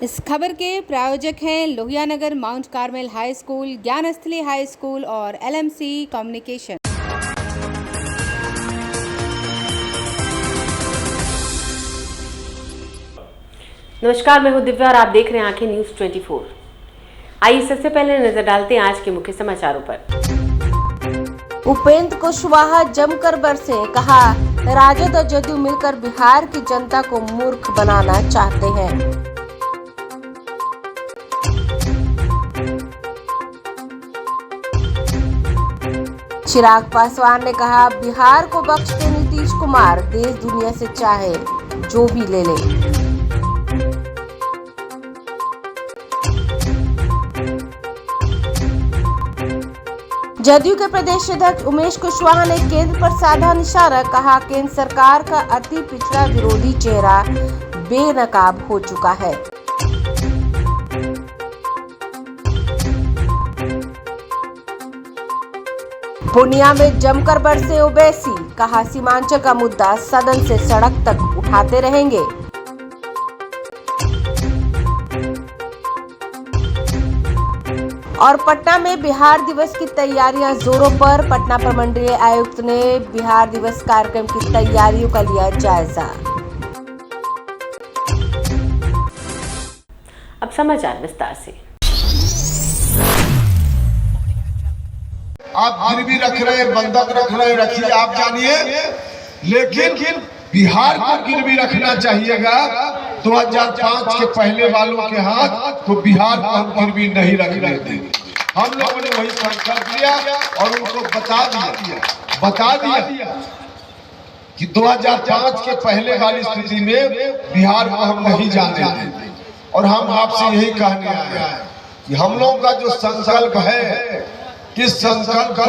इस खबर के प्रायोजक हैं Lohia Nagar Mount Carmel High School, Gyansthali High School और LMC कम्युनिकेशन। नमस्कार, मैं हूं दिव्या और आप देख रहे हैं आंखें न्यूज 24। आइए सबसे पहले नजर डालते हैं आज के मुख्य समाचारों पर। उपेंद्र कुशवाहा जमकर बरसे, कहा राजद और जदयू मिलकर बिहार की जनता को मूर्ख बनाना चाहते हैं। चिराग पासवान ने कहा बिहार को बख्श दे नीतीश कुमार, देश दुनिया से चाहे जो भी ले ले। जदयू के प्रदेश अध्यक्ष उमेश कुशवाहा ने केंद्र पर साधा निशाना, कहा केंद्र सरकार का अति पिछड़ा विरोधी चेहरा बेनकाब हो चुका है। पूर्णिया में जमकर बरसे ओवैसी, कहा सीमांचल का मुद्दा सदन से सड़क तक उठाते रहेंगे। और पटना में बिहार दिवस की तैयारियां जोरों पर, पटना प्रमंडलीय आयुक्त ने बिहार दिवस कार्यक्रम की तैयारियों का लिया जायजा। अब समाचार विस्तार से। आप गिरवी रख रहे, बंधक रख रहे, रखिए, आप जानिए, लेकिन बिहार को गिरवी रखना चाहिएगा 2005 के पहले वालों के हाथ, तो बिहार को हम गिरवी नहीं रखने देंगे। हम लोगों ने वही संकल्प लिया और उनको बता दिया कि 2005 के पहले वाली स्थिति में बिहार को हम नहीं जाने देंगे। और हम आपसे यही कहने आए हैं कि हम लोगों का जो संकल्प है, इस संकल्प को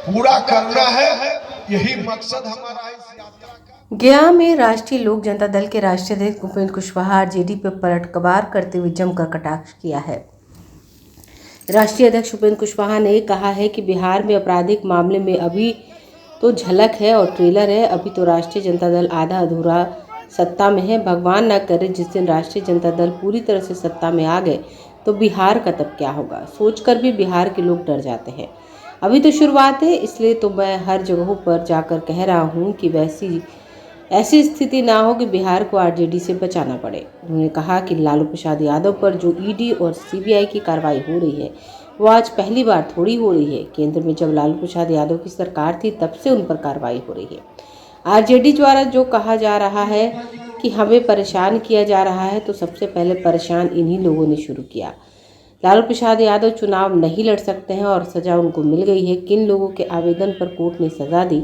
पूरा करना है, यही मकसद हमारा इस यात्रा का। गया में राष्ट्रीय लोक जनता दल के राष्ट्रीय अध्यक्ष उपेंद्र कुशवाहा आरजेडी पर पलटवार करते हुए जमकर कटाक्ष किया है। राष्ट्रीय अध्यक्ष उपेंद्र कुशवाहा ने कहा है कि बिहार में आपराधिक मामले में अभी तो झलक है और ट्रेलर है, अभी तो राष्ट्रीय जनता दल आधा अधूरा सत्ता में है। भगवान न करे जिस दिन राष्ट्रीय जनता दल पूरी तरह से सत्ता में आ गए तो बिहार का तब क्या होगा, सोचकर भी बिहार के लोग डर जाते हैं। अभी तो शुरुआत है, इसलिए तो मैं हर जगहों पर जाकर कह रहा हूँ कि ऐसी स्थिति ना हो कि बिहार को आरजेडी से बचाना पड़े। उन्होंने कहा कि लालू प्रसाद यादव पर जो ईडी और सीबीआई की कार्रवाई हो रही है वो आज पहली बार थोड़ी हो रही है। केंद्र में जब लालू प्रसाद यादव की सरकार थी तब से उन पर कार्रवाई हो रही है। आरजेडी द्वारा जो कहा जा रहा है कि हमें परेशान किया जा रहा है, तो सबसे पहले परेशान इन्हीं लोगों ने शुरू किया। लालू प्रसाद यादव चुनाव नहीं लड़ सकते हैं और सजा उनको मिल गई है। किन लोगों के आवेदन पर कोर्ट ने सजा दी,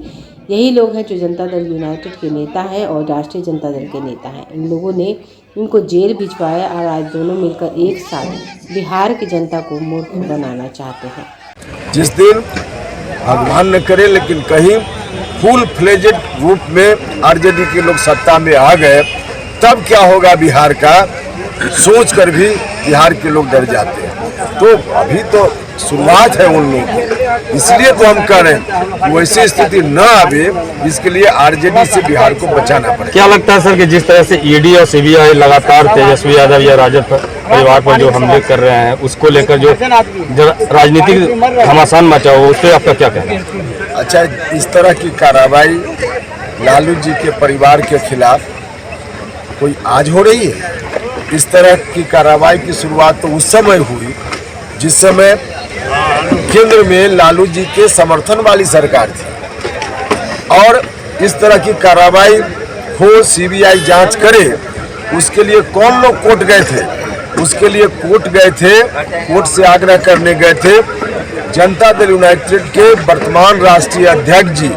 यही लोग हैं जो जनता दल यूनाइटेड के नेता हैं और राष्ट्रीय जनता दल के नेता हैं। इन लोगों ने इनको जेल भिजवाया और आज दोनों मिलकर एक साथ बिहार की जनता को मूर्ख बनाना चाहते हैं। जिस दिन भगवान न करे लेकिन कहीं फुल फ्लेजेड रूप में आरजेडी के लोग सत्ता में आ गए, तब क्या होगा बिहार का, सोचकर भी बिहार के लोग डर जाते हैं। तो अभी तो शुरुआत है उन लोगों की, इसलिए तो हम कह रहे हैं वैसी स्थिति न आवे, इसके लिए आरजेडी से बिहार को बचाना पड़ेगा। क्या लगता है सर कि जिस तरह से ईडी और सीबीआई लगातार तेजस्वी यादव या राजद परिवार पर जो हमले कर रहे हैं, उसको लेकर जो राजनीतिक घमासान मचा हो, उस पर आपका क्या कहना है? अच्छा, इस तरह की कार्रवाई लालू जी के परिवार के खिलाफ कोई आज हो रही है? इस तरह की कार्रवाई की शुरुआत तो उस समय हुई जिस समय केंद्र में लालू जी के समर्थन वाली सरकार थी। और इस तरह की कार्रवाई हो, सीबीआई जांच करे, उसके लिए कौन लोग कोर्ट गए थे? उसके लिए कोर्ट गए थे, कोर्ट से आग्रह करने गए थे जनता दल यूनाइटेड के वर्तमान राष्ट्रीय अध्यक्ष जी,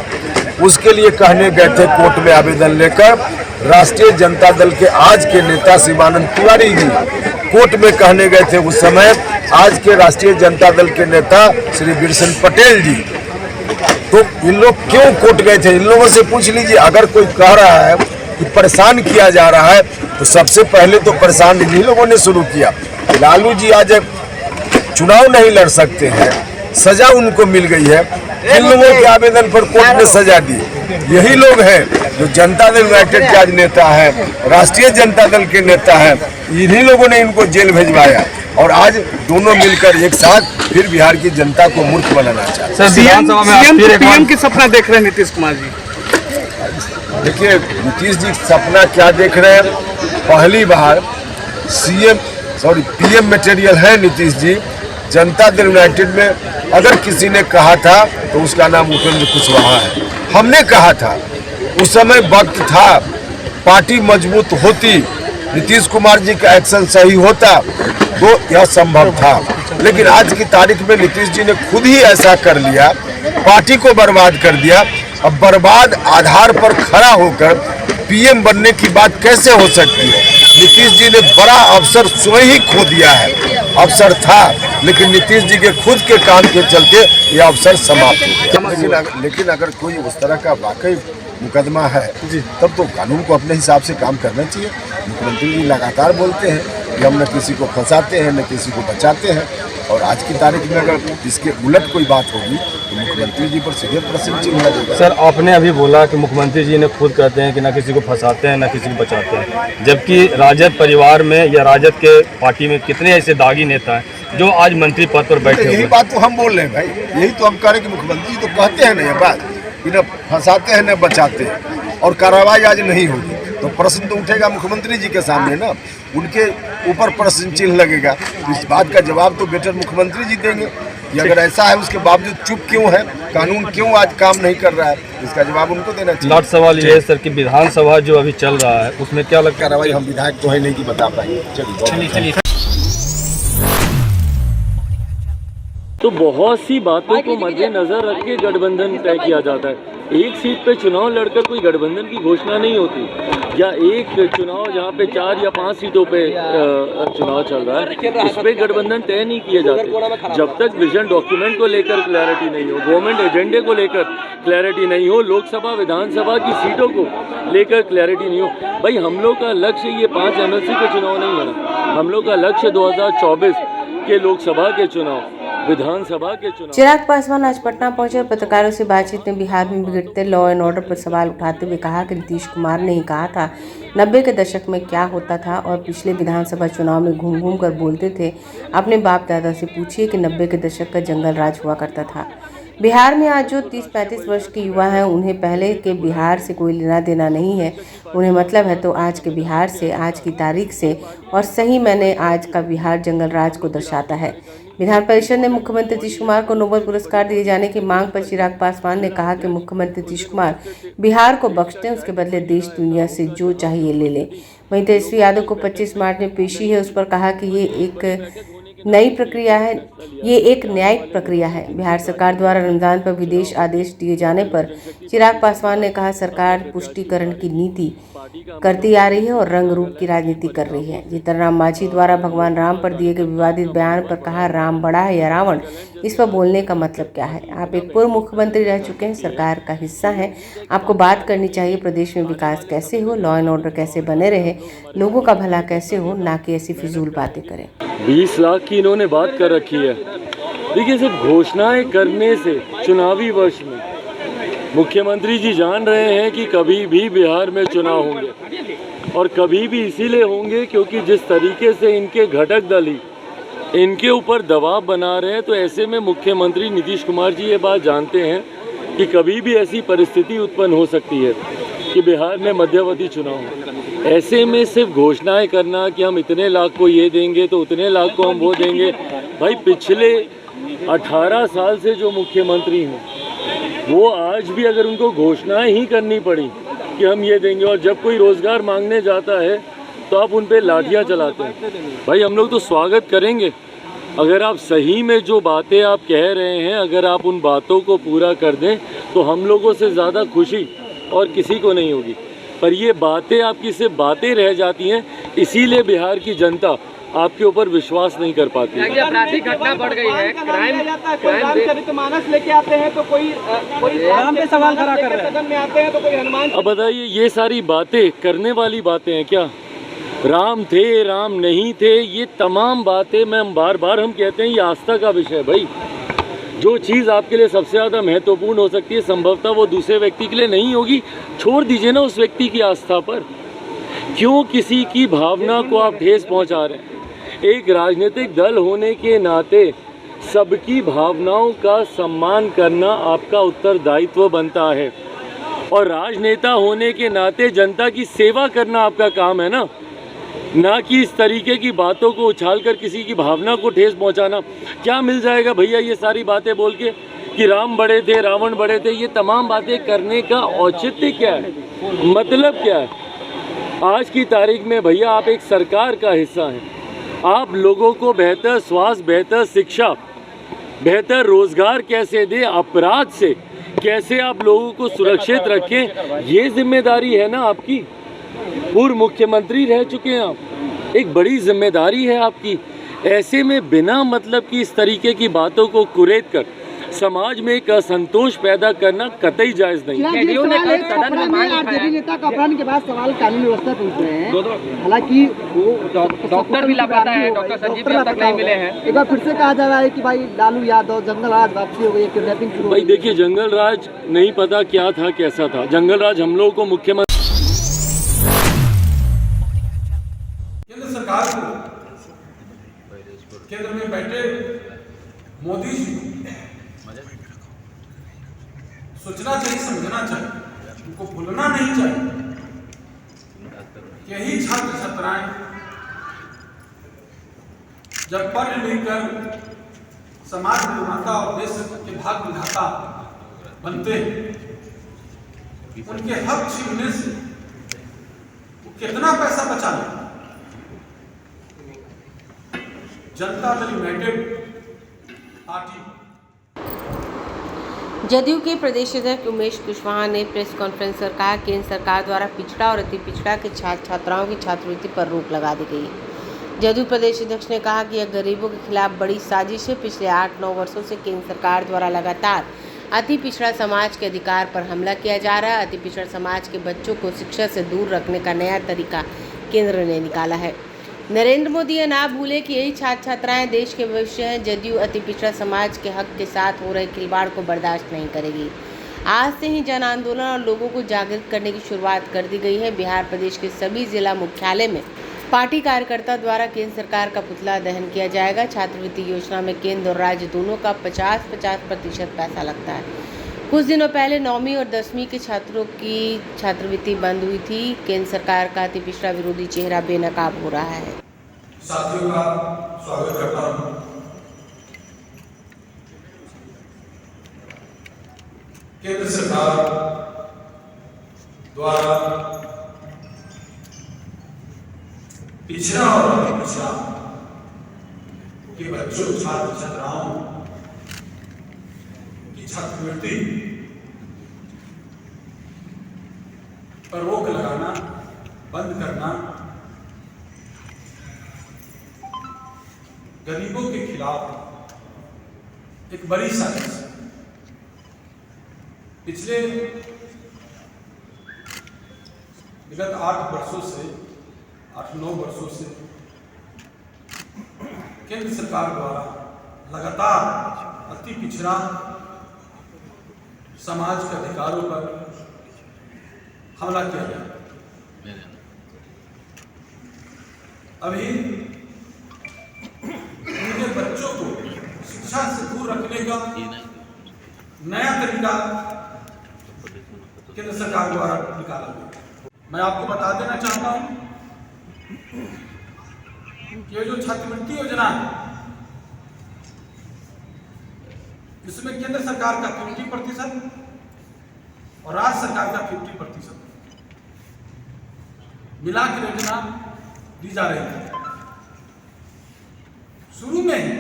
उसके लिए कहने गए थे कोर्ट में आवेदन लेकर। राष्ट्रीय जनता दल के आज के नेता शिवानंद तिवारी जी कोर्ट में कहने गए थे उस समय, आज के राष्ट्रीय जनता दल के नेता श्री बिरसन पटेल जी। तो इन लोग क्यों कोर्ट गए थे? इन लोगों से पूछ लीजिए। अगर कोई कह रहा है कि परेशान किया जा रहा है, तो सबसे पहले तो परेशान इन्हीं लोगों ने शुरू किया। लालू जी आज चुनाव नहीं लड़ सकते हैं, सजा उनको मिल गई है। इन लोगों के आवेदन पर कोर्ट ने सजा दी। यही लोग हैं जो जनता दल यूनाइटेड के आज नेता है, राष्ट्रीय जनता दल के नेता है, इन्हीं लोगों ने इनको जेल भेजवाया और आज दोनों मिलकर एक साथ फिर बिहार की जनता को मूर्ख बनाना चाहते हैं। सीएम की सपना देख रहे हैं नीतीश कुमार जी। देखिए नीतीश जी सपना क्या देख रहे हैं, पहली बार पीएम मटेरियल है नीतीश जी। जनता दल यूनाइटेड में अगर किसी ने कहा था तो उसका नाम उपेंद्र कुशवाहा है। हमने कहा था, उस समय वक्त था, पार्टी मजबूत होती, नीतीश कुमार जी का एक्शन सही होता तो यह संभव था। लेकिन आज की तारीख में नीतीश जी ने खुद ही ऐसा कर लिया, पार्टी को बर्बाद कर दिया। अब बर्बाद आधार पर खड़ा होकर पीएम बनने की बात कैसे हो सकती है? नीतीश जी ने बड़ा अवसर स्वयं ही खो दिया है। अवसर था लेकिन नीतीश जी के खुद के काम के चलते यह अवसर समाप्त हो गया। लेकिन अगर कोई उस तरह का वाकई मुकदमा है तब तो कानून को अपने हिसाब से काम करना चाहिए। मुख्यमंत्री जी लगातार बोलते हैं कि हम न किसी को फंसाते हैं न किसी को बचाते हैं, और आज की तारीख में अगर इसके उलट कोई बात होगी तो मुख्यमंत्री जी पर सीधे प्रश्न चिन्ह लगेगा। सर आपने अभी बोला कि मुख्यमंत्री जी ने खुद कहते हैं कि न किसी को फंसाते हैं न किसी को बचाते हैं, जबकि राजद परिवार में या राजद के पार्टी में कितने ऐसे दागी नेता हैं जो आज मंत्री पद पर बैठे हुए हैं। यही बात तो हम बोल रहे हैं भाई, यही तो हम कह रहे हैं कि मुख्यमंत्री जी तो कहते हैं ना ये बात कि न फंसाते हैं न बचाते हैं, और कार्रवाई आज नहीं होगी तो प्रश्न तो उठेगा मुख्यमंत्री जी के सामने ना, उनके ऊपर प्रश्न चिन्ह लगेगा। इस बात का जवाब तो बेटर मुख्यमंत्री जी देंगे कि अगर ऐसा है उसके बावजूद चुप क्यों है, कानून क्यों आज काम नहीं कर रहा है, इसका जवाब उनको देना चाहिए। लास्ट सवाल ये है सर कि विधानसभा जो अभी चल रहा है उसमें क्या लगता है? कार्रवाई हम विधायक तो है नहीं कि बता पाएंगे। चलिए तो बहुत सी बातों को मद्देनजर रख के गठबंधन तय किया जाता है। एक सीट पे चुनाव लड़कर कोई गठबंधन की घोषणा नहीं होती, या एक चुनाव जहाँ पे 4 या 5 सीटों पे चुनाव चल रहा है इस पे गठबंधन तय नहीं किए जाते। जब तक विजन डॉक्यूमेंट को लेकर क्लैरिटी नहीं हो, गवर्नमेंट एजेंडे को लेकर क्लैरिटी नहीं हो, लोकसभा विधानसभा की सीटों को लेकर क्लैरिटी नहीं हो। भाई हम लोग का लक्ष्य ये 5 MLC के चुनाव नहीं है, हम लोग का लक्ष्य 2024 के लोकसभा के चुनाव, विधानसभा के चुनाव। चिराग पासवान आज पटना पहुंचे और पत्रकारों से बातचीत में बिहार में बिगड़ते लॉ एंड ऑर्डर पर सवाल उठाते हुए कहा कि नीतीश कुमार ने ही कहा था 90 के दशक में क्या होता था और पिछले विधानसभा चुनाव में घूम घूम कर बोलते थे। अपने बाप दादा से पूछिए कि 90 के दशक का जंगल राज हुआ करता था। बिहार में आज जो 30-35 वर्ष के युवा हैं उन्हें पहले के बिहार से कोई लेना देना नहीं है, उन्हें मतलब है तो आज के बिहार से, आज की तारीख से, और सही मैंने आज का बिहार जंगल राज को दर्शाता है। विधान परिषद ने मुख्यमंत्री नीतीश कुमार को नोबेल पुरस्कार दिए जाने की मांग पर चिराग पासवान ने कहा कि मुख्यमंत्री नीतीश कुमार बिहार को बख्श दें, उसके बदले देश दुनिया से जो चाहिए ले लें। वहीं तेजस्वी यादव को 25 मार्च में पेशी है, उस पर कहा कि ये एक न्यायिक प्रक्रिया है। बिहार सरकार द्वारा रमजान पर विदेश आदेश दिए जाने पर चिराग पासवान ने कहा सरकार पुष्टिकरण की नीति करती आ रही है और रंग रूप की राजनीति कर रही है। जीतन राम मांझी द्वारा भगवान राम पर दिए गए विवादित बयान पर कहा राम बड़ा है या रावण, इस पर बोलने का मतलब क्या है? आप एक पूर्व मुख्यमंत्री रह चुके हैं, सरकार का हिस्सा हैं, आपको बात करनी चाहिए प्रदेश में विकास कैसे हो, लॉ एंड ऑर्डर कैसे बने रहे, लोगों का भला कैसे हो, ना कि ऐसी फिजूल बातें करें। 20 लाख की इन्होंने बात कर रखी है। देखिए सिर्फ घोषणाएं करने से चुनावी वर्ष में मुख्यमंत्री जी जान रहे हैं कि कभी भी बिहार में चुनाव होंगे, और कभी भी इसीलिए होंगे क्योंकि जिस तरीके से इनके घटक दल ही इनके ऊपर दबाव बना रहे हैं, तो ऐसे में मुख्यमंत्री नीतीश कुमार जी ये बात जानते हैं कि कभी भी ऐसी परिस्थिति उत्पन्न हो सकती है कि बिहार में मध्यवर्ती चुनाव हो। ऐसे में सिर्फ घोषणाएं करना कि हम इतने लाख को ये देंगे तो उतने लाख को हम वो देंगे, भाई पिछले 18 साल से जो मुख्यमंत्री हैं वो आज भी अगर उनको घोषणाएं ही करनी पड़ी कि हम ये देंगे, और जब कोई रोज़गार मांगने जाता है तो आप उन पे लाठियाँ चलाते हैं। भाई हम लोग तो स्वागत करेंगे अगर आप सही में जो बातें आप कह रहे हैं, अगर आप उन बातों को पूरा कर दें तो हम लोगों से ज़्यादा खुशी और किसी को नहीं होगी। पर ये बातें आपकी सिर्फ बातें रह जाती हैं, इसीलिए बिहार की जनता आपके ऊपर विश्वास नहीं कर पाती। आपराधिक घटना बढ़ गई है, रामचरितमानस लेके आते हैं तो कोई राम पे सवाल खड़ा कर रहे हैं, सदन में आते हैं तो कोई हनुमान। अब बताइए ये सारी बातें करने वाली बातें हैं क्या? राम थे, राम नहीं थे, ये तमाम बातें मैं बार बार हम कहते हैं ये आस्था का विषय है भाई। जो चीज़ आपके लिए सबसे ज़्यादा महत्वपूर्ण हो सकती है संभवतः वो दूसरे व्यक्ति के लिए नहीं होगी। छोड़ दीजिए ना उस व्यक्ति की आस्था पर, क्यों किसी की भावना को आप ठेस पहुंचा रहे हैं। एक राजनीतिक दल होने के नाते सबकी भावनाओं का सम्मान करना आपका उत्तरदायित्व बनता है, और राजनेता होने के नाते जनता की सेवा करना आपका काम है ना कि इस तरीके की बातों को उछालकर किसी की भावना को ठेस पहुंचाना। क्या मिल जाएगा भैया ये सारी बातें बोल के कि राम बड़े थे, रावण बड़े थे? ये तमाम बातें करने का औचित्य क्या है, मतलब क्या है? आज की तारीख में भैया आप एक सरकार का हिस्सा हैं, आप लोगों को बेहतर स्वास्थ्य, बेहतर शिक्षा, बेहतर रोजगार कैसे दें, अपराध से कैसे आप लोगों को सुरक्षित रखें, ये जिम्मेदारी है ना आपकी। पूर्व मुख्यमंत्री रह चुके हैं आप, एक बड़ी जिम्मेदारी है आपकी। ऐसे में बिना मतलब की इस तरीके की बातों को कुरेद कर समाज में एक असंतोष पैदा करना कतई जायज नहीं। आरजेडी नेता का अपहरण के बाद सवाल कानून व्यवस्था पे उठ रहे हैं, हालांकि वो डॉक्टर भी लापता है, डॉक्टर संजीव अब तक नहीं मिले हैं। एक बार फिर से कहा जा रहा है कि भाई लालू यादव, जंगल राज वापसी हो गई, किडनैपिंग शुरू हो गई। भाई देखिए, जंगल राज नहीं पता क्या था, कैसा था जंगल राज। हम लोगों को मुख्यमंत्री केंद्र सरकार को, केंद्र में बैठे मोदी जी सोचना चाहिए, समझना चाहिए, उनको भूलना नहीं चाहिए। यही छात्र छात्राएं जब पढ़ लिखकर समाज निर्माता और देश के भाग्य विधाता बनते हैं, उनके हक छीनने से वो कितना पैसा बचा लें। Janata Dal United party. जदयू के प्रदेश अध्यक्ष उमेश कुशवाहा ने प्रेस कॉन्फ्रेंस कर कहा केंद्र सरकार द्वारा पिछड़ा और अति पिछड़ा के छात्र छात्राओं की छात्रवृत्ति पर रोक लगा दी गई है। जदयू प्रदेश अध्यक्ष ने कहा कि यह गरीबों के खिलाफ बड़ी साजिश है। पिछले 8-9 वर्षों से केंद्र सरकार द्वारा लगातार अति पिछड़ा समाज के अधिकार पर हमला किया जा रहा है। अति पिछड़ा समाज के बच्चों को शिक्षा से दूर रखने का नया तरीका केंद्र ने निकाला है। नरेंद्र मोदी यह ना भूले कि यही छात्र छात्राएं देश के भविष्य हैं। जदयू अति पिछड़ा समाज के हक के साथ हो रहे खिलवाड़ को बर्दाश्त नहीं करेगी। आज से ही जन आंदोलन और लोगों को जागृत करने की शुरुआत कर दी गई है। बिहार प्रदेश के सभी जिला मुख्यालय में पार्टी कार्यकर्ता द्वारा केंद्र सरकार का पुतला दहन किया जाएगा। छात्रवृत्ति योजना में केंद्र और राज्य दोनों का 50-50% पैसा लगता है। कुछ दिनों पहले 9वीं और 10वीं के छात्रों की छात्रवृत्ति बंद हुई थी। केंद्र सरकार का अति पिछड़ा विरोधी चेहरा बेनकाब हो रहा है। साथियों का स्वागत करता हूं। केंद्र सरकार द्वारा पिछड़ा और अति पिछड़ा के बच्चों, छात्र छात्राओं की छात्रवृत्ति पर रोक लगाना, बंद करना गरीबों के खिलाफ एक बड़ी साजिश है। पिछले विगत 8-9 वर्षों से केंद्र सरकार द्वारा लगातार अति पिछड़ा समाज के अधिकारों पर हमला किया गया। अभी उनके बच्चों को शिक्षा से दूर रखने का नया तरीका केंद्र सरकार द्वारा निकाला गया। मैं आपको बता देना चाहता हूं कि ये जो छात्रवृत्ति योजना है, इसमें केंद्र सरकार का 50% और राज्य सरकार का 50% मिला के योजना दी जा रही है। शुरू में ही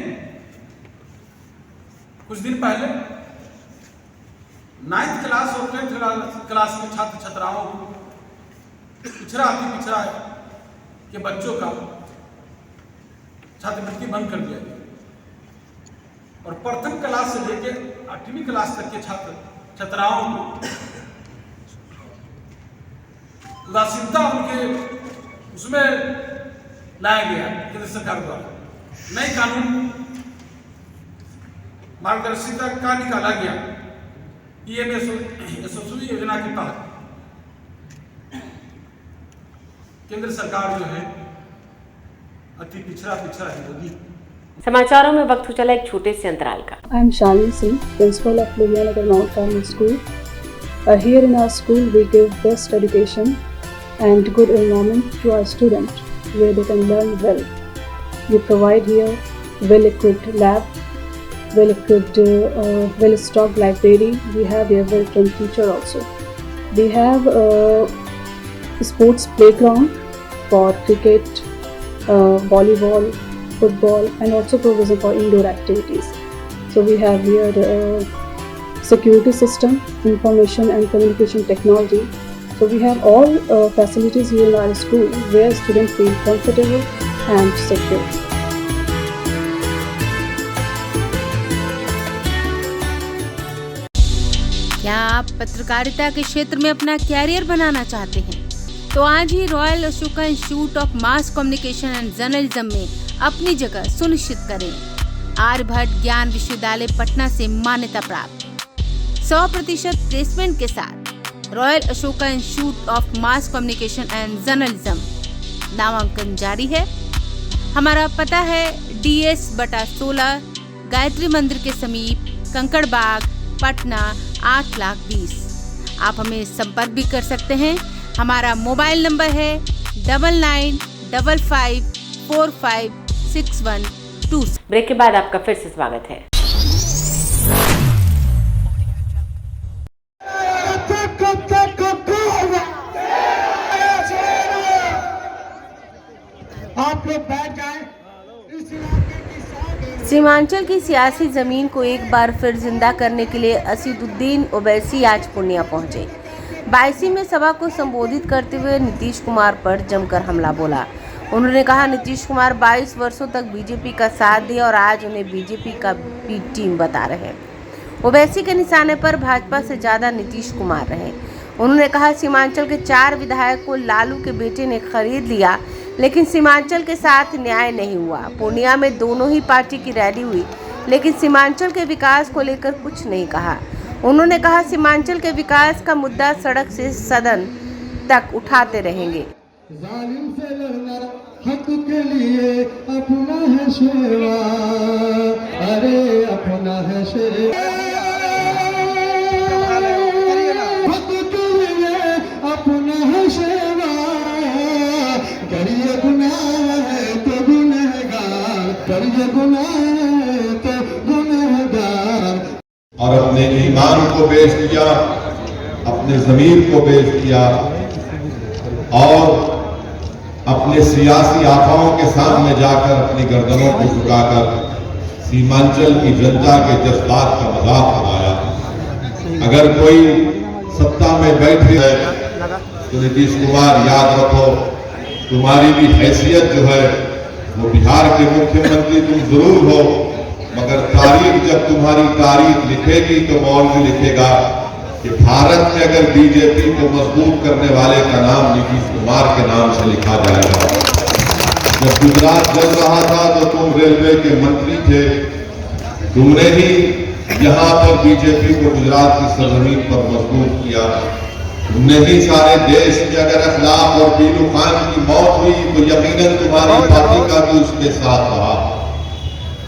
कुछ दिन पहले 9th क्लास और 10th क्लास के छात्र छात्राओं को पिछड़ा, अति पिछड़ा के बच्चों का छात्रवृत्ति बंद कर दिया गया और प्रथम क्लास से लेकर 8वीं क्लास तक के छात्र छात्राओं को उदासीनता उनके उसमें लाया गया केंद्र सरकार द्वारा। नए कानून मार्गदर्शिका का निकाला गया। पीएम यशस्वी योजना के तहत केंद्र सरकार जो है अति पिछड़ा विरोधी। समाचारों में वक्त हो चला एक छोटे से अंतराल का। I am Shalini Singh, principal of Ludhianagar Mount Carmel School. Here in our school, we give best education and good environment to our students, where they can learn well. We provide here well-equipped lab, well-equipped, well-stocked library. We have here well-trained teacher also. We have a sports playground for cricket, volleyball, football, and also provision for indoor activities. So we have here security system, information and communication technology. So we have all facilities here in our school where students feel comfortable and secure. क्या आप पत्रकारिता के क्षेत्र में अपना career बनाना चाहते हैं? तो आज ही Royal Ashoka Institute of Mass Communication and Journalism में अपनी जगह सुनिश्चित करें। आर्यभट्ट ज्ञान विश्वविद्यालय पटना से मान्यता प्राप्त 100% प्लेसमेंट के साथ royal Ashoka Institute of Mass Communication and journalism नामांकन जारी है। हमारा पता है DS/16 गायत्री मंदिर के समीप कंकड़बाग पटना 8,20,000। आप हमें संपर्क भी कर सकते हैं। हमारा मोबाइल नंबर है 9955456126। ब्रेक के बाद आपका फिर से स्वागत है। आप लोग बैठ जाएं। सीमांचल की सियासी ज़मीन को एक बार फिर जिंदा करने के लिए असीदुद्दीन ओवैसी आज पूर्णिया पहुंचे। 22 में सभा को संबोधित करते हुए नीतीश कुमार पर जमकर हमला बोला। उन्होंने कहा नीतीश कुमार 22 वर्षों तक बीजेपी का साथ दिए और आज उन्हें बीजेपी का बी टीम बता रहे हैं। ओवैसी के निशाने पर भाजपा से ज़्यादा नीतीश कुमार रहे। उन्होंने कहा सीमांचल के 4 विधायक को लालू के बेटे ने खरीद लिया, लेकिन सीमांचल के साथ न्याय नहीं हुआ। पूर्णिया में दोनों ही पार्टी की रैली हुई, लेकिन सीमांचल के विकास को लेकर कुछ नहीं कहा। उन्होंने कहा सीमांचल के विकास का मुद्दा सड़क से सदन तक उठाते रहेंगे। जालिम से लड़ना हक के लिए अपना है शेवा, अरे अपना है शेवा, हक के लिए अपना है शेवा, करिए गुनाह है तो गुनहगार, करिए गुनाह है तो गुनहगार। और अपने ईमान को बेच दिया, अपने ज़मीर को बेच दिया और अपने सियासी आकाओं के सामने जाकर अपनी गर्दनों को झुकाकर सीमांचल की जनता के जज्बात का मजाक बनाया। अगर कोई सत्ता में बैठे है तो नीतीश कुमार याद रखो, तुम्हारी भी हैसियत जो है वो बिहार के मुख्यमंत्री तुम जरूर हो, मगर तारीख जब तुम्हारी तारीख लिखेगी तो मौलवी लिखेगा कि भारत में अगर बीजेपी को मजबूत करने वाले का नाम नीतीश कुमार के नाम से लिखा जाएगा। जब गुजरात जल रहा था तो तुम रेलवे के मंत्री थे, तुमने ही यहाँ पर बीजेपी को गुजरात की सरजमीन पर मजबूत किया। तुमने ही सारे देश में अगर अखलाक और पीलू खान की मौत हुई तो यकीनन तुम्हारी पार्टी का भी उसके साथ रहा।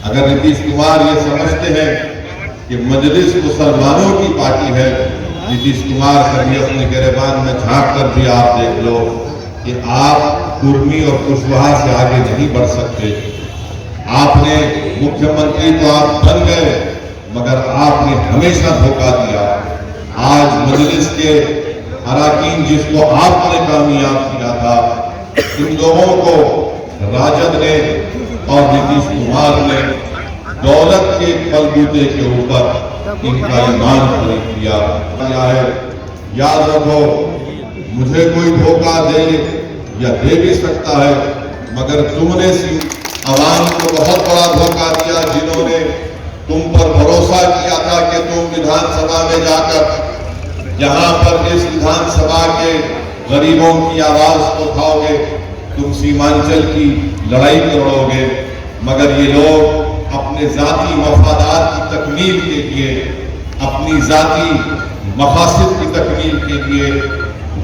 अगर नीतीश कुमार ये समझते हैं कि मजलिस मुसलमानों की पार्टी है, नीतीश कुमार कभी अपने गिरेबान में झांक कर भी आप देख लो कि आप कुर्मी और कुशवाहा से आगे नहीं बढ़ सकते। आपने मुख्यमंत्री तो आप बन गए, मगर आपने हमेशा धोखा दिया। आज मजलिस के अराकीन जिसको आपने कामयाब किया था, इन लोगों को राजद ने और नीतीश कुमार ने दौलत के बलबूते के ऊपर इनका ईमान खरीद किया है। याद रखो, मुझे कोई धोखा दे या दे भी सकता है, मगर तुमने आवाम को बहुत बड़ा धोखा दिया, जिन्होंने तुम पर भरोसा किया था कि तुम विधानसभा में जाकर यहाँ पर इस विधानसभा के गरीबों की आवाज को उठाओगे, तुम सीमांचल की लड़ाई लड़ोगे, मगर ये लोग अपने जाती मफादात की तकमील के लिए, अपनी जाती मकासद की तकमील के लिए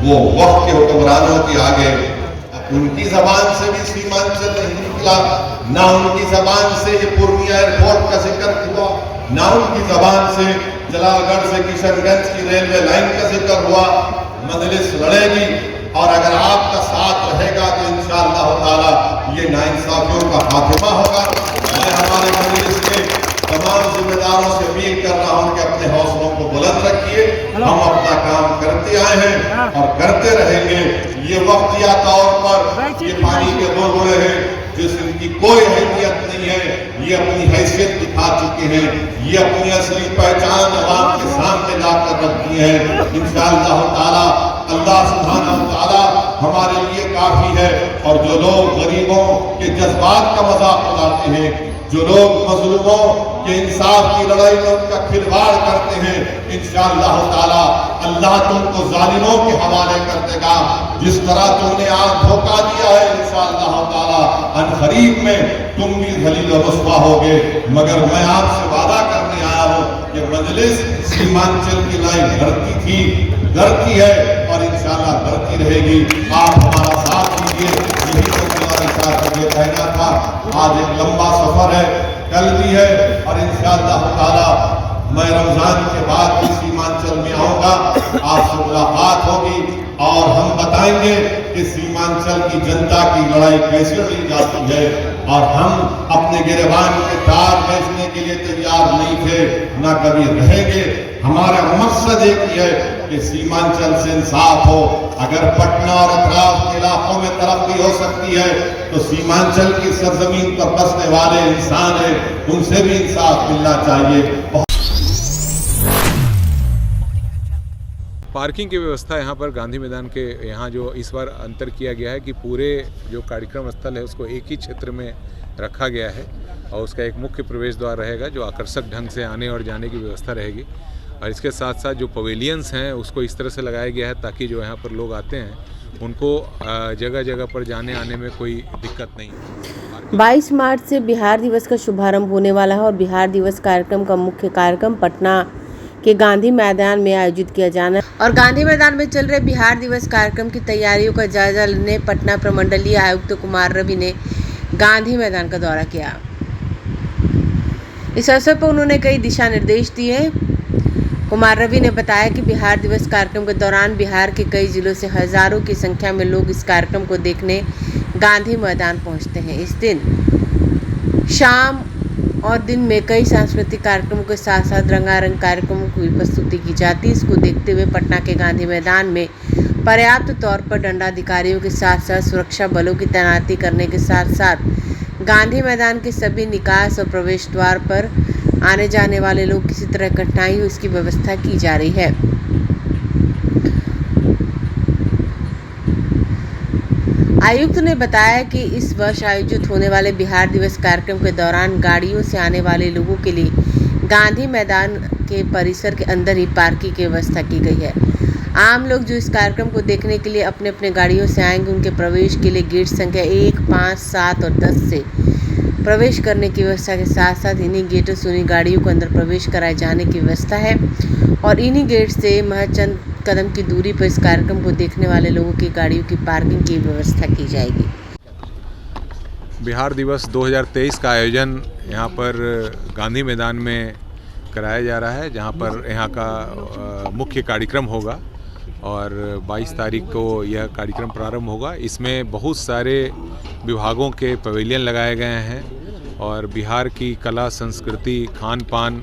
वो वक्त के हुक्मरानों के आगे, उनकी जबान से भी सीमांचल नहीं निकला, ना उनकी जबान से ये पूर्णिया एयरपोर्ट का जिक्र हुआ, ना उनकी जबान से जलालगढ़ से किशनगंज की रेलवे लाइन का जिक्र हुआ। मजलिस लड़ेगी और अगर आपका साथ रहेगा तो इंशाअल्लाह ताला ये नाइंसाफियों का खात्मा होगा। मैं हमारे मजलिस के तमाम जिम्मेदारों से अपील कर रहा हूँ कि अपने हौसलों को बुलंद रखिए। हम अपना काम करते आए हैं और करते रहेंगे। ये वक्तिया तौर पर ये पानी के बुलबुले हैं जिसकी कोई हैसियत नहीं है, ये अपनी हैसियत दिखा चुके हैं, ये अपनी असली पहचान अवाम के सामने लाकर रखती है। इंशाअल्लाह ताला अल्लाह सुब्हानहू व तआला हमारे लिए काफी है। और जो लोग गरीबों के जज्बात का मजाक उड़ाते हैं, जो लोग मजलूमों के इंसाफ की लड़ाई में उनका खिलवाड़ करते हैं, इंशाअल्लाह ताला अल्लाह तुमको जालिमों के हवाले कर देगा। जिस तरह तुमने आज धोखा दिया है, इंशाअल्लाह ताला अनकरीब में तुम भी जलील व रुस्वा होगे। मगर मैं आपसे वादा करने आया हूँ कि मजलिस सीमांचल की लाइन धरती थी, धरती है और इंशाअल्लाह धरती रहेगी। आप हमारा साथ दीजिए। यही तो हमारे साथ ये कहना था। आज एक लंबा सफर है, कल भी है और इंशाअल्लाह ताला मैं रमजान के बाद भी सीमांचल में आऊंगा, आपसे मुलाकात होगी और हम बताएंगे कि सीमांचल की जनता की लड़ाई कैसे लड़ी जाती है। और हम अपने गिरबान के तार बेचने के लिए तैयार नहीं थे, ना कभी रहेंगे। हमारा मकसद एक ही है कि सीमांचल से इंसाफ हो। अगर पटना और अतराफ के इलाकों में तरक्की हो सकती है तो सीमांचल की सरजमीन पर बसने वाले इंसान हैं, उनसे भी इंसाफ मिलना चाहिए। पार्किंग की व्यवस्था यहाँ पर गांधी मैदान के यहाँ जो इस बार अंतर किया गया है कि पूरे जो कार्यक्रम स्थल है उसको एक ही क्षेत्र में रखा गया है और उसका एक मुख्य प्रवेश द्वार रहेगा जो आकर्षक ढंग से आने और जाने की व्यवस्था रहेगी। और इसके साथ साथ जो पवेलियंस हैं उसको इस तरह से लगाया गया है ताकि जो यहाँ पर लोग आते हैं उनको जगह जगह पर जाने आने में कोई दिक्कत नहीं है। 22 मार्च से बिहार दिवस का शुभारंभ होने वाला है और बिहार दिवस कार्यक्रम का मुख्य कार्यक्रम पटना के गांधी मैदान में आयोजित किया जाना है। और गांधी मैदान में चल रहे बिहार दिवस कार्यक्रम की तैयारियों का जायजा लेने पटना प्रमंडलीय आयुक्त कुमार रवि ने गांधी मैदान का दौरा किया। इस अवसर पर उन्होंने कई दिशा निर्देश दिए। कुमार रवि ने बताया कि बिहार दिवस कार्यक्रम के दौरान बिहार के कई जिलों से हजारों की संख्या में लोग इस कार्यक्रम को देखने गांधी मैदान पहुंचते हैं। इस दिन शाम और दिन में कई सांस्कृतिक कार्यक्रमों के साथ साथ रंगारंग कार्यक्रमों की प्रस्तुति की जाती है। इसको देखते हुए पटना के गांधी मैदान में पर्याप्त तौर पर दंडाधिकारियों के साथ साथ सुरक्षा बलों की तैनाती करने के साथ साथ गांधी मैदान के सभी निकास और प्रवेश द्वार पर आने जाने वाले लोग किसी तरह कठिनाई हो इसकी व्यवस्था की जा रही है। आयुक्त ने बताया कि इस वर्ष आयोजित होने वाले बिहार दिवस कार्यक्रम के दौरान गाड़ियों से आने वाले लोगों के लिए गांधी मैदान के परिसर के अंदर ही पार्किंग की व्यवस्था की गई है। आम लोग जो इस कार्यक्रम को देखने के लिए अपने अपने गाड़ियों से आएंगे उनके प्रवेश के लिए गेट संख्या 1, 5, 7 और 10 से प्रवेश करने की व्यवस्था के साथ साथ इन्हीं गेटों से उन्हीं गाड़ियों को अंदर प्रवेश कराए जाने की व्यवस्था है और इन्हीं गेट से महज चंद कदम की दूरी पर इस कार्यक्रम को देखने वाले लोगों की गाड़ियों की पार्किंग की व्यवस्था की जाएगी। बिहार दिवस 2023 का आयोजन यहाँ पर गांधी मैदान में कराया जा रहा है, जहाँ पर यहाँ का मुख्य कार्यक्रम होगा और 22 तारीख को यह कार्यक्रम प्रारंभ होगा। इसमें बहुत सारे विभागों के पवेलियन लगाए गए हैं और बिहार की कला, संस्कृति, खान पान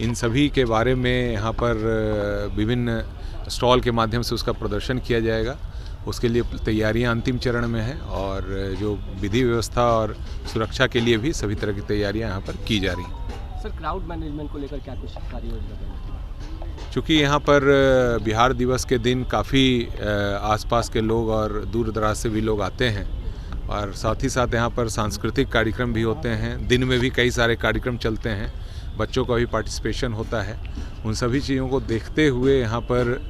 इन सभी के बारे में यहाँ पर विभिन्न स्टॉल के माध्यम से उसका प्रदर्शन किया जाएगा। उसके लिए तैयारियां अंतिम चरण में हैं और जो विधि व्यवस्था और सुरक्षा के लिए भी सभी तरह की तैयारियां यहाँ पर की जा रही हैं। सर, क्राउड मैनेजमेंट को लेकर क्या कुछ कार्य योजना? चूँकि यहाँ पर बिहार दिवस के दिन काफ़ी आसपास के लोग और दूर दराज से भी लोग आते हैं और साथ ही साथ यहाँ पर सांस्कृतिक कार्यक्रम भी होते हैं। दिन में भी कई सारे कार्यक्रम चलते हैं, बच्चों का भी पार्टिसिपेशन होता है। उन सभी चीज़ों को देखते हुए यहाँ पर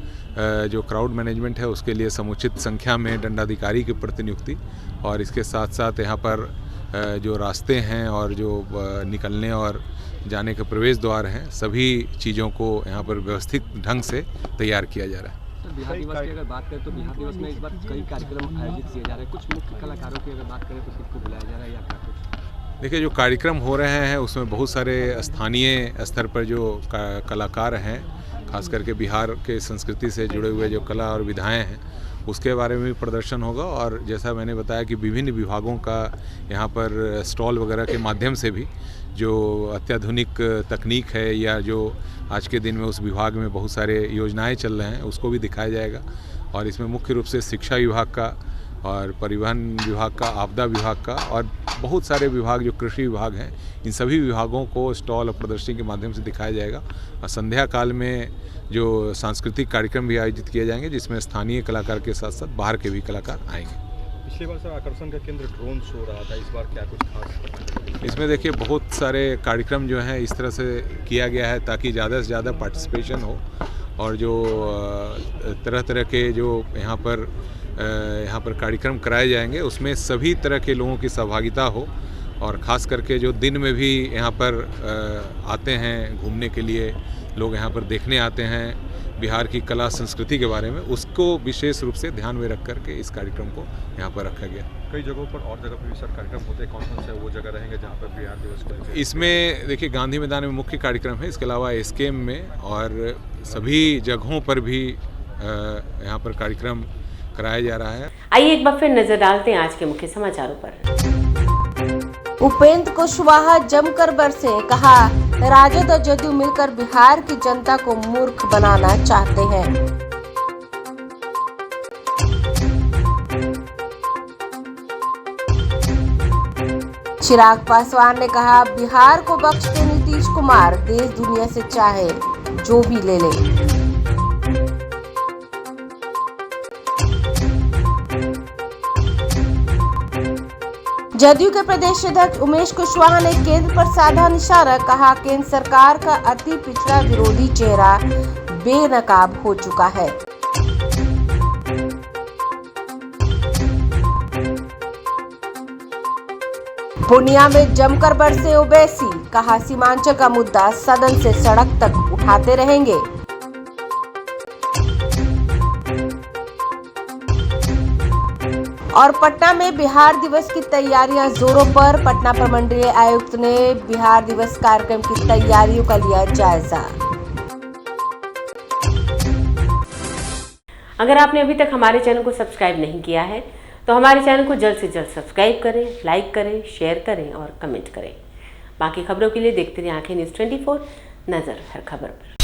जो क्राउड मैनेजमेंट है उसके लिए समुचित संख्या में दंडाधिकारी की प्रतिनियुक्ति और इसके साथ साथ यहाँ पर जो रास्ते हैं और जो निकलने और जाने के प्रवेश द्वार हैं, सभी चीज़ों को यहाँ पर व्यवस्थित ढंग से तैयार किया जा रहा है। सर, बिहार दिवस की अगर बात करें तो बिहार दिवस में इस बार कई कार्यक्रम आयोजित किए जा रहे हैं। कुछ मुख्य कलाकारों की अगर बात करें तो किसको बुलाया जा रहा है या क्या कुछ? देखिए, जो कार्यक्रम हो रहे हैं उसमें बहुत सारे स्थानीय स्तर पर जो कलाकार हैं, खास करके बिहार के संस्कृति से जुड़े हुए जो कला और विधाएं हैं, उसके बारे में भी प्रदर्शन होगा। और जैसा मैंने बताया कि विभिन्न विभागों का यहाँ पर स्टॉल वगैरह के माध्यम से भी जो अत्याधुनिक तकनीक है या जो आज के दिन में उस विभाग में बहुत सारे योजनाएं चल रहे हैं, उसको भी दिखाया जाएगा। और इसमें मुख्य रूप से शिक्षा विभाग का और परिवहन विभाग का, आपदा विभाग का और बहुत सारे विभाग जो कृषि विभाग हैं, इन सभी विभागों को स्टॉल और प्रदर्शनी के माध्यम से दिखाया जाएगा। और संध्या काल में जो सांस्कृतिक कार्यक्रम भी आयोजित किए जाएंगे, जिसमें स्थानीय कलाकार के साथ साथ बाहर के भी कलाकार आएंगे। पिछले बार सर आकर्षण का केंद्र ड्रोन शो रहा था, इस बार क्या कुछ खास? इसमें देखिए, बहुत सारे कार्यक्रम जो हैं इस तरह से किया गया है ताकि ज़्यादा से ज़्यादा पार्टिसिपेशन हो और जो तरह तरह के जो यहाँ पर कार्यक्रम कराए जाएंगे उसमें सभी तरह के लोगों की सहभागिता हो। और ख़ास करके जो दिन में भी यहाँ पर आते हैं घूमने के लिए, लोग यहाँ पर देखने आते हैं बिहार की कला संस्कृति के बारे में, उसको विशेष रूप से ध्यान में रख करके इस कार्यक्रम को यहाँ पर रखा गया। कई जगहों पर और जगह पर भी सर कार्यक्रम होते हैं, कौन कौन से वो जगह रहेंगे जहाँ पर बिहार दिवस को? इसमें देखिए, गांधी मैदान में मुख्य कार्यक्रम है, इसके अलावा एसकेएम में और सभी जगहों पर भी यहाँ पर कार्यक्रम कराया जा रहा है। आइए एक बार फिर नजर डालते हैं आज के मुख्य समाचारों पर। उपेंद्र कुशवाहा जमकर बरसे, कहा राजद और जदयू मिलकर बिहार की जनता को मूर्ख बनाना चाहते हैं। चिराग पासवान ने कहा बिहार को बख्श दे नीतीश कुमार, देश दुनिया से चाहे जो भी ले ले। जदयू के प्रदेश अध्यक्ष उमेश कुशवाहा ने केंद्र पर साधा निशाना, कहा केंद्र सरकार का अति पिछड़ा विरोधी चेहरा बेनकाब हो चुका है। पूर्णिया में जमकर बरसे ओवैसी, कहा सीमांचल का मुद्दा सदन से सड़क तक उठाते रहेंगे। और पटना में बिहार दिवस की तैयारियां जोरों पर, पटना प्रमंडलीय आयुक्त ने बिहार दिवस कार्यक्रम की तैयारियों का लिया जायजा। अगर आपने अभी तक हमारे चैनल को सब्सक्राइब नहीं किया है तो हमारे चैनल को जल्द से जल्द सब्सक्राइब करें, लाइक करें, शेयर करें और कमेंट करें। बाकी खबरों के लिए देखते रहिए आंखें न्यूज़ 24, नजर हर खबर पर।